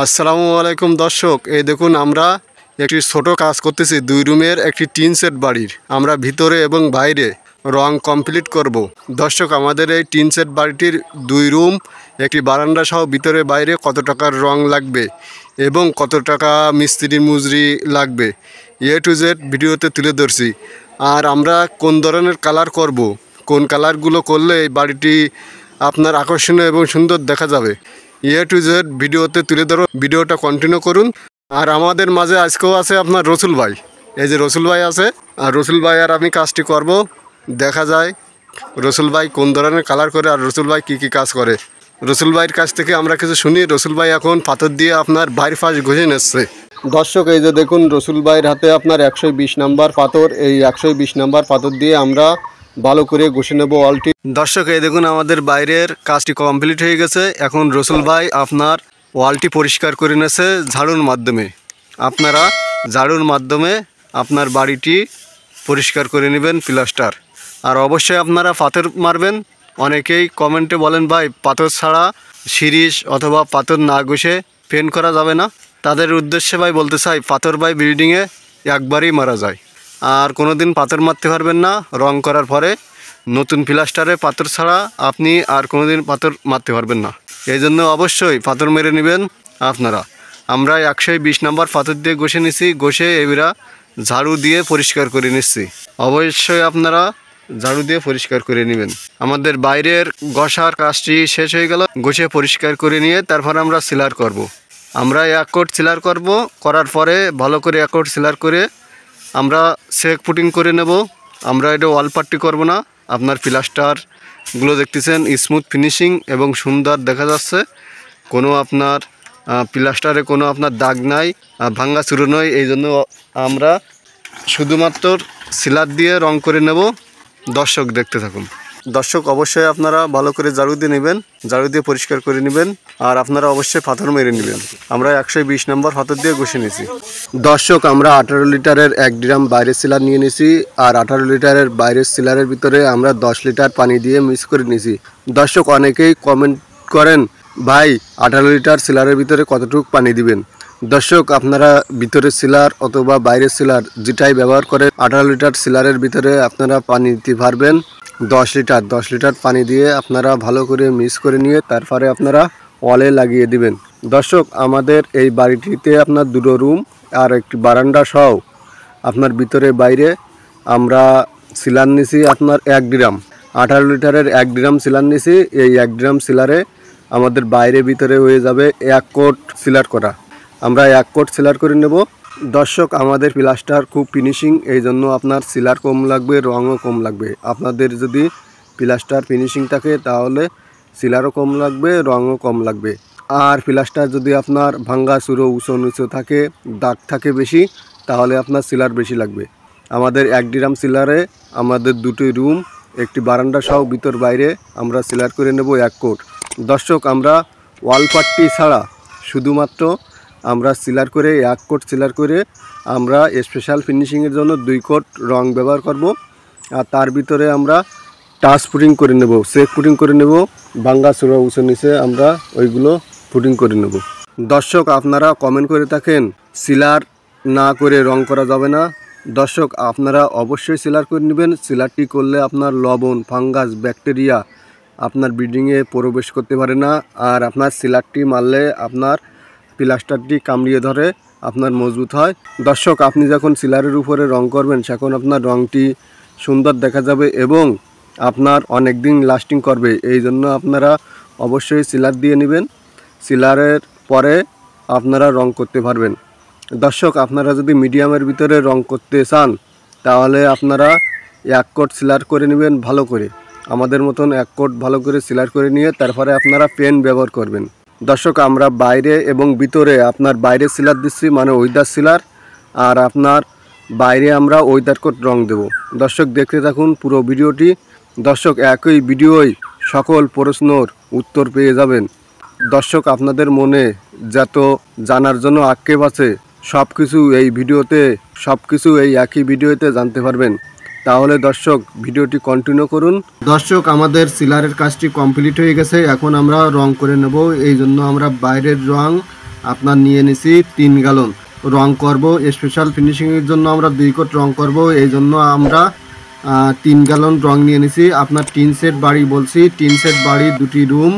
আসসালামু আলাইকুম দর্শক, এই দেখুন আমরা একটি ছোট কাজ করতেছি। 2 রুমের একটি টিন সেট বাড়ির আমরা ভিতরে এবং বাইরে রং কমপ্লিট করব। দর্শক, আমাদের এই টিন সেট বাড়িটির 2 রুম একটি বারান্দা সহ ভিতরে বাইরে কত টাকার রং লাগবে এবং কত টাকা মিস্ত্রির মজুরি লাগবে A to Z ভিডিওতে তুলে ধরছি। আর আমরা কোন ধরনের কালার করব, কোন কালারগুলো করলে এই বাড়িটি আপনার আকর্ষণীয় এবং সুন্দর দেখা যাবে A to Z ভিডিওতে তুলে ধরো। ভিডিওটা কন্টিনিউ করুন। আর আমাদের মাঝে আজকেও আছে আপনার রসুল ভাই। এই যে রসুল ভাই আছে, আর রসুল ভাই আর আমি কাজটি করব। দেখা যায় রসুল ভাই কোন ধরনের কালার করে আর রসুল ভাই কী কাজ করে। রসুল ভাইয়ের কাছ থেকে আমরা কিছু শুনি। রসুল ভাই এখন পাথর দিয়ে আপনার বাইর ফাঁস ঘষে নিচ্ছে। দর্শক, এই যে দেখুন রসুল ভাইয়ের হাতে আপনার 120 নাম্বার পাথর। এই 120 নাম্বার পাথর দিয়ে আমরা ভালো করে ঘষে নেব ওয়ালটি। দর্শক, এই দেখুন আমাদের বাইরের কাজটি কমপ্লিট হয়ে গেছে। এখন রসুল ভাই আপনার ওয়ালটি পরিষ্কার করে নিয়েছে ঝাড়ুর মাধ্যমে। আপনারা ঝাড়ুর মাধ্যমে আপনার বাড়িটি পরিষ্কার করে নেবেন প্লাস্টার। আর অবশ্যই আপনারা পাথর মারবেন। অনেকেই কমেন্টে বলেন ভাই পাথর ছাড়া শিরিষ অথবা পাথর না ঘষে পেন্ট করা যাবে না। তাদের উদ্দেশ্যে ভাই বলতে চাই, পাথর ভাই বিল্ডিংয়ে একবারই মারা যায়, আর কোনো দিন পাথর মারতে পারবেন না। রং করার পরে নতুন প্লাস্টারে পাথর ছাড়া আপনি আর কোনো দিন পাথর মারতে পারবেন না। এই জন্য অবশ্যই পাথর মেরে নেবেন আপনারা। আমরা 120 নাম্বার পাথর দিয়ে ঘষে নিছি। ঘষে এবারে ঝাড়ু দিয়ে পরিষ্কার করে নিচ্ছি। অবশ্যই আপনারা ঝাড়ু দিয়ে পরিষ্কার করে নেবেন। আমাদের বাইরের ঘষার কাজটি শেষ হয়ে গেল। ঘষে পরিষ্কার করে নিয়ে তারপর আমরা সিলার করব। আমরা 1 কোট সিলার করব। করার পরে ভালো করে 1 কোট সিলার করে আমরা সেক পুটিং করে নেব। আমরা এটা ওয়াল পাট্টি করব না। আপনার প্লাস্টারগুলো দেখতেছেন স্মুথ ফিনিশিং এবং সুন্দর দেখা যাচ্ছে। কোনো আপনার প্লাস্টারে কোনো আপনার দাগ নাই, ভাঙ্গা চুরো নয়। এই জন্য আমরা শুধুমাত্র সিলার দিয়ে রং করে নেব। দর্শক দেখতে থাকুন। দর্শক, অবশ্যই আপনারা ভালো করে ঝাড়ু দিয়ে নেবেন, ঝাড়ু দিয়ে পরিষ্কার করে নেবেন। আর আপনারা অবশ্যই পাথর মেরে নেবেন। আমরা 120 নম্বর পাথর দিয়ে ঘষে নিয়েছি। দর্শক, আমরা 18 লিটারের 1 ড্রাম বাইরের সিলার নিয়ে নিয়েছি। আর 18 লিটারের বাইরের সিলারের ভিতরে আমরা 10 লিটার পানি দিয়ে মিক্স করে নিয়েছি। দর্শক, অনেকেই কমেন্ট করেন ভাই 18 লিটার সিলারের ভিতরে কতটুকু পানি দিবেন। দর্শক, আপনারা ভিতরের সিলার অথবা বাইরের সিলার যেটাই ব্যবহার করেন, 18 লিটার সিলারের ভিতরে আপনারা পানি দিতে পারবেন 10 লিটার পানি দিয়ে আপনারা ভালো করে মিক্স করে নিয়ে তারপরে আপনারা ওয়ালে লাগিয়ে দিবেন। দর্শক, আমাদের এই বাড়িটিতে আপনার 2 রুম আর একটি বারান্দা সহ আপনার ভিতরে বাইরে আমরা সিলার নিছি আপনার 1 ড্রাম। 18 লিটারের 1 ড্রাম সিলার নিছি। এই 1 ড্রাম সিলারে আমাদের বাইরে ভিতরে হয়ে যাবে 1 কোট সিলার করা। আমরা 1 কোট সিলার করে নেব। দর্শক, আমাদের প্লাস্টার খুব ফিনিশিং, এই জন্য আপনার সিলার কম লাগবে, রঙও কম লাগবে। আপনাদের যদি প্লাস্টার ফিনিশিং থাকে তাহলে সিলারও কম লাগবে, রঙও কম লাগবে। আর প্লাস্টার যদি আপনার ভাঙ্গা চুরো উঁচু নিচু থাকে, দাগ থাকে বেশি, তাহলে আপনার সিলার বেশি লাগবে। আমাদের 1 ড্রাম সিলারে আমাদের 2টি রুম একটি বারান্দা সহ ভিতর বাইরে আমরা সিলার করে নেব 1 কোট। দর্শক, আমরা ওয়াল পাট্টি ছাড়া শুধুমাত্র আমরা সিলার করে 1 কোট সিলার করে আমরা স্পেশাল ফিনিশিংয়ের জন্য 2 কোট রং ব্যবহার করব। আর তার ভিতরে আমরা টাচ পুটিং করে নেব, সেক পুটিং করে নেব। ভাঙ্গা চূড়া উঁচু নিচে আমরা ওইগুলো পুটিং করে নেব। দর্শক, আপনারা কমেন্ট করে থাকেন সিলার না করে রং করা যাবে না। দর্শক, আপনারা অবশ্যই সিলার করে নেবেন। সিলারটি করলে আপনার লবণ, ফাঙ্গাস, ব্যাকটেরিয়া আপনার বিল্ডিংয়ে প্রবেশ করতে পারে না। আর আপনার সিলারটি মারলে আপনার প্লাস্টারটি কামড়িয়ে ধরে, আপনার মজবুত হয়। দর্শক, আপনি যখন সিলারের উপরে রং করবেন তখন আপনার রংটি সুন্দর দেখা যাবে এবং আপনার অনেক দিন লাস্টিং করবে। এই জন্য আপনারা অবশ্যই সিলার দিয়ে নেবেন। সিলারের পরে আপনারা রং করতে পারবেন। দর্শক, আপনারা যদি মিডিয়ামের ভিতরে রং করতে চান তাহলে আপনারা 1 কোট সিলার করে নেবেন ভালো করে। আমাদের মতন 1 কোট ভালো করে সিলার করে নিয়ে তারপরে আপনারা পেন ব্যবহার করবেন। দর্শক, আমরা বাইরে এবং ভিতরে আপনার বাইরে সিলার দিচ্ছি, মানে ওয়েদার সিলার। আর আপনার বাইরে আমরা ওয়েদার কোট রং দেব। দর্শক, দেখতে থাকুন পুরো ভিডিওটি। দর্শক, একই ভিডিওয় সকল প্রশ্নর উত্তর পেয়ে যাবেন। দর্শক, আপনাদের মনে যত জানার জন্য আক্ষেপ আছে সব কিছু এই ভিডিওতে, সব কিছু এই একই ভিডিওতে জানতে পারবেন। তাহলে দর্শক, ভিডিওটি কন্টিনিউ করুন। দর্শক, আমাদের সিলারের কাজটি কমপ্লিট হয়ে গেছে। এখন আমরা রং করে নেব। এই জন্য আমরা বাইরের রং আপনার নিয়ে নিছি 3 গ্যালন। রং করব স্পেশাল ফিনিশিংয়ের জন্য আমরা 2 কোট রং করব, এই জন্য আমরা 3 গ্যালন রং নিয়ে নিছি। আপনার টিন সেট বাড়ি বলছি, টিন সেট বাড়ি 2টি রুম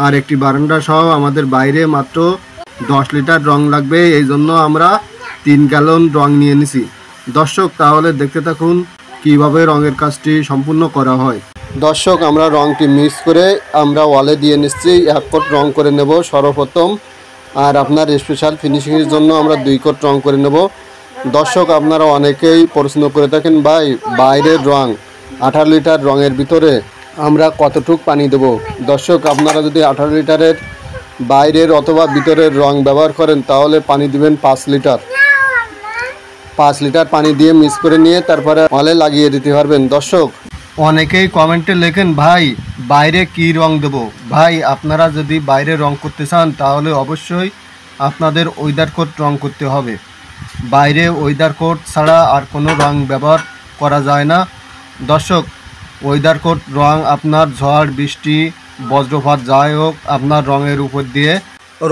আর একটি বারান্দা সহ আমাদের বাইরে মাত্র 10 লিটার রং লাগবে, এই জন্য আমরা 3 গ্যালন রং নিয়ে নিছি। দর্শক তাহলে দেখতে থাকুন কিভাবে রঙের কাজটি সম্পূর্ণ করা হয়। দর্শক আমরা রংটি মিক্স করে আমরা ওয়ালে দিয়ে নিচ্ছি। 1 কোট রং করে নেব সর্বপ্রথম, আর আপনার স্পেশাল ফিনিশিংয়ের জন্য আমরা 2 কোট রং করে নেব। দর্শক আপনারা অনেকেই প্রশ্ন করে থাকেন, ভাই বাইরের রং 18 লিটার রঙের ভিতরে আমরা কতটুক পানি দেব। দর্শক আপনারা যদি 18 লিটারের বাইরের অথবা ভিতরের রং ব্যবহার করেন তাহলে পানি দিবেন 5 লিটার। 5 লিটার পানি দিয়ে মিক্স করে নিয়ে তারপরে ওয়ালে লাগিয়ে দিতে পারবেন। দর্শক অনেকেই কমেন্টে লেখেন, ভাই বাইরে কি রং দেব। ভাই আপনারা যদি বাইরে রং করতে চান তাহলে অবশ্যই আপনাদের ওয়েদার কোট রং করতে হবে। বাইরে ওয়েদার কোট ছাড়া আর কোনো রং ব্যবহার করা যায় না। দর্শক ওয়েদার কোট রং আপনার ঝড় বৃষ্টি বজ্রপাত যাই হোক আপনার রঙের উপর দিয়ে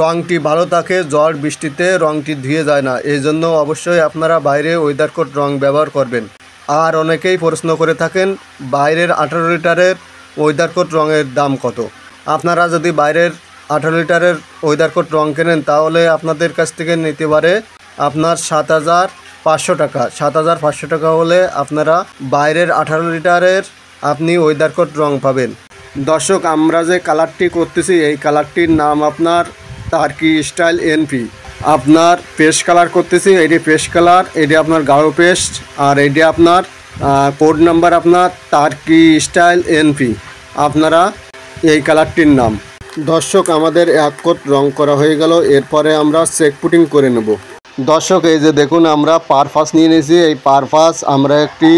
রংটি ভালো থাকে, ঝড় বৃষ্টিতে রংটি ধুয়ে যায় না, এই জন্য অবশ্যই আপনারা বাইরে ওয়েদার কোট রং ব্যবহার করবেন। আর অনেকেই প্রশ্ন করে থাকেন বাইরের 18 লিটারের ওয়েদার কোট রঙের দাম কত। আপনারা যদি বাইরের 18 লিটারের ওয়েদার কোট রং কেনেন তাহলে আপনাদের কাছ থেকে নিতে পারে আপনার 7,500 টাকা। 7,500 টাকা হলে আপনারা বাইরের 18 লিটারের আপনি ওয়েদার কোট রং পাবেন। দর্শক আমরা যে কালারটি করতেছি এই কালারটির নাম আপনার টার্কি স্টাইল এনপি। আপনার পেস্ট কালার করতেছি, এটি পেস্ট কালার, এটি আপনার গাঢ় পেস্ট, আর এটি আপনার কোড নাম্বার আপনার টার্কি স্টাইল এনপি। আপনারা এই কালারটির নাম। দর্শক আমাদের 1 কোট রং করা হয়ে গেল, এরপরে আমরা চেক পুটিং করে নেব। দর্শক এই যে দেখুন আমরা পারপাস নিয়ে নিয়েছি, এই পারপাস আমরা একটি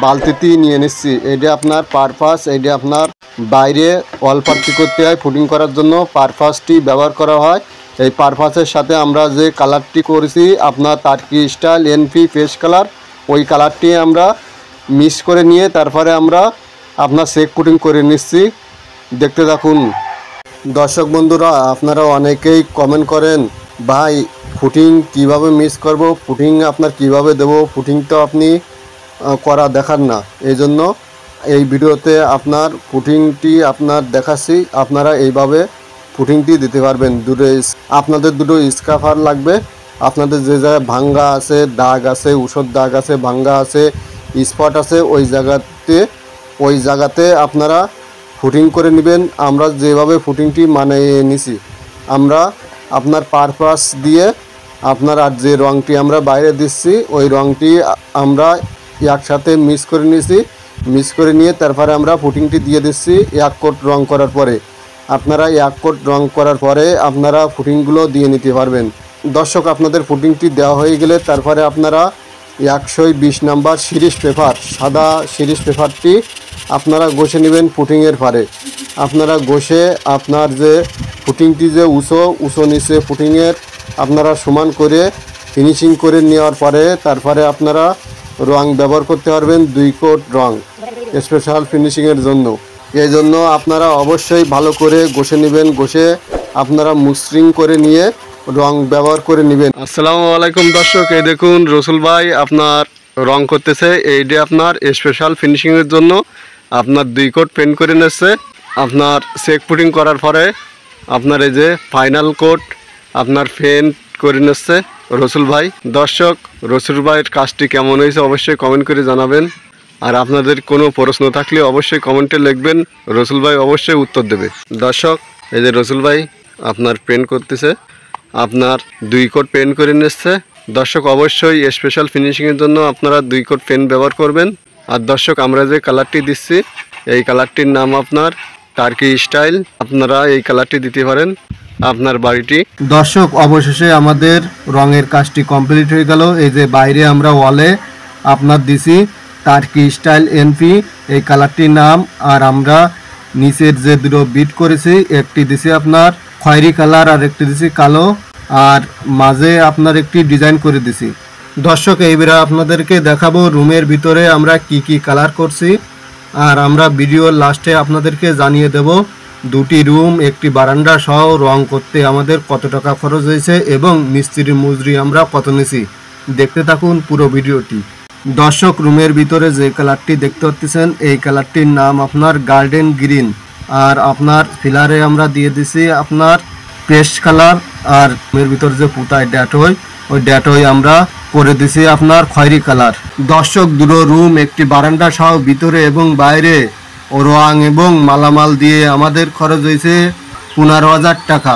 বালতিতে নিয়ে নিচ্ছি। এটা আপনার পারপাস, এটা আপনার বাইরে ওয়াল পার্টি করতে হয়, ফুটিং করার জন্য পারপাসটি ব্যবহার করা হয়। এই পারপাসের সাথে আমরা যে কালারটি করেছি আপনার turkey style NP paste colour, ওই কালারটি আমরা মিক্স করে নিয়ে তারপরে আমরা আপনার চেক পুটিং করে নিচ্ছি। দেখতে থাকুন। দর্শক বন্ধুরা আপনারা অনেকেই কমেন্ট করেন, ভাই ফুটিং কিভাবে মিক্স করব, ফুটিং আপনার কিভাবে দেব, ফুটিং তো আপনি করা দেখান না, এই জন্য এই ভিডিওতে আপনার ফুটিংটি আপনার দেখাচ্ছি। আপনারা এইভাবে ফুটিংটি দিতে পারবেন। আপনাদের দুটো স্কাফার লাগবে। আপনাদের যে জায়গায় ভাঙ্গা আছে, দাগ আছে, উষর দাগ আছে, ভাঙ্গা আছে, স্পট আছে, ওই জায়গাতে আপনারা ফুটিং করে নেবেন। আমরা যেভাবে ফুটিংটি মানিয়ে নিছি, আমরা আপনার পারপাস দিয়ে আপনার আর যে রঙটি আমরা বাইরে দিচ্ছি ওই রঙটি আমরা একসাথে মিক্স করে নিয়েছি। মিক্স করে নিয়ে তারপরে আমরা ফুটিংটি দিয়ে দিচ্ছি 1 কোট রং করার পরে। আপনারা 1 কোট রং করার পরে আপনারা ফুটিংগুলো দিয়ে নিতে পারবেন। দর্শক আপনাদের ফুটিংটি দেওয়া হয়ে গেলে তারপরে আপনারা 120 নাম্বার সিরিজ পেপার, সাদা সিরিজ পেপারটি আপনারা ঘষে নেবেন ফুটিংয়ের পারে। আপনারা ঘষে আপনার যে ফুটিংটি যে উঁচু নিচে ফুটিংয়ের আপনারা সমান করে ফিনিশিং করে নেওয়ার পরে তারপরে আপনারা রং ব্যবহার করতে পারবেন 2 কোট রং স্পেশাল ফিনিশিংয়ের জন্য। এই জন্য আপনারা অবশ্যই ভালো করে ঘষে নেবেন, ঘষে আপনারা মসৃণ করে নিয়ে রং ব্যবহার করে নেবেন। আসসালামু আলাইকুম দর্শক, এই দেখুন রসুল ভাই আপনার রং করতেছে। এইটা আপনার স্পেশাল ফিনিশিংয়ের জন্য আপনার 2 কোট পেন্ট করে নিচ্ছে। আপনার চেক পুটিং করার পরে আপনার এই যে ফাইনাল কোট আপনার পেন্ট করে নিচ্ছে রসুল ভাই। দর্শক রসুল ভাইয়ের কাজটি কেমন হয়েছে অবশ্যই কমেন্ট করে জানাবেন। আর আপনাদের কোনো প্রশ্ন থাকলে অবশ্যই কমেন্টে লিখবেন, রসুল ভাই অবশ্যই উত্তর দেবে। দর্শক এই যে রসুল ভাই আপনার পেন্ট করতেছে, আপনার 2 কোট পেন্ট করে নিচ্ছে। দর্শক অবশ্যই স্পেশাল ফিনিশিংয়ের জন্য আপনারা 2 কোট পেন্ট ব্যবহার করবেন। আর দর্শক আমরা যে কালারটি দিচ্ছি এই কালারটির নাম আপনার টার্কি স্টাইল। আপনারা এই কালারটি দিতে পারেন আপনার বাড়িটি। দর্শক অবশেষে আমাদের রঙের কাজটি কমপ্লিট হয়ে গেল। এই যে বাইরে আমরা ওয়ালে আপনার দিছি টার্কি স্টাইল এনপি এই কালারটির নাম, আর আমরা নিচের যে দুটো বিট করেছি একটি দিছি আপনার খয়েরি কালার আর একটি দিছি কালো, আর মাঝে আপনার একটি ডিজাইন করে দিছি। দর্শক এইবারে আপনাদেরকে দেখাবো রুমের ভিতরে আমরা কি কি কালার করছি, আর আমরা ভিডিওর লাস্টে আপনাদেরকে জানিয়ে দেব দুটি রুম একটি বারান্দা সহ রং করতে আমাদের কত টাকা খরচ হয়েছে এবং মিস্ত্রির মজুরি আমরা কত নিয়েছি দেখতে থাকুন পুরো ভিডিওটি। দর্শক, রুমের ভিতরে যে কালারটি দেখতে পাচ্ছেন এই কালারটির নাম আপনার গার্ডেন গ্রিন, আর আপনার ফিলারে আমরা দিয়ে দিছি আপনার পেস্ট কালার, আর রুমের ভিতরে যে পুতায় ড্যাটই ওই ড্যাটই আমরা করে দিছি আপনার খয়েরি কালার। দর্শক, দুটো রুম একটি বারান্দা সহ ভিতরে এবং বাইরে রং এবং মালামাল দিয়ে আমাদের খরচ হয়েছে 15,000 টাকা।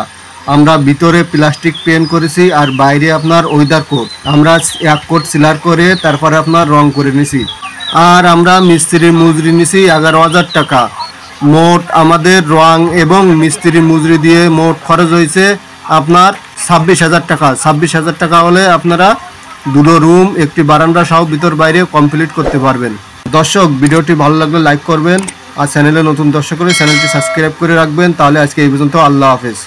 আমরা ভিতরে প্লাস্টিক পেন্ট করেছি আর বাইরে আপনার ওয়েদার কোট, আমরা এক কোট সিলার করে তারপরে আপনার রং করে নিছি। আর আমরা মিস্ত্রির মজুরি নিছি 11,000 টাকা। মোট আমাদের রং এবং মিস্ত্রির মজুরি দিয়ে মোট খরচ হয়েছে আপনার 26,000 টাকা। 26,000 টাকা হলে আপনারা দুটো রুম একটি বারান্দা সহ ভিতর বাইরে কমপ্লিট করতে পারবেন। দর্শক, ভিডিওটি ভালো লাগলে লাইক করবেন আর চ্যানেলে নতুন দর্শক হলে চ্যানেলটি সাবস্ক্রাইব করে রাখবেন। তাহলে আজকে এই পর্যন্ত, আল্লাহ হাফেজ।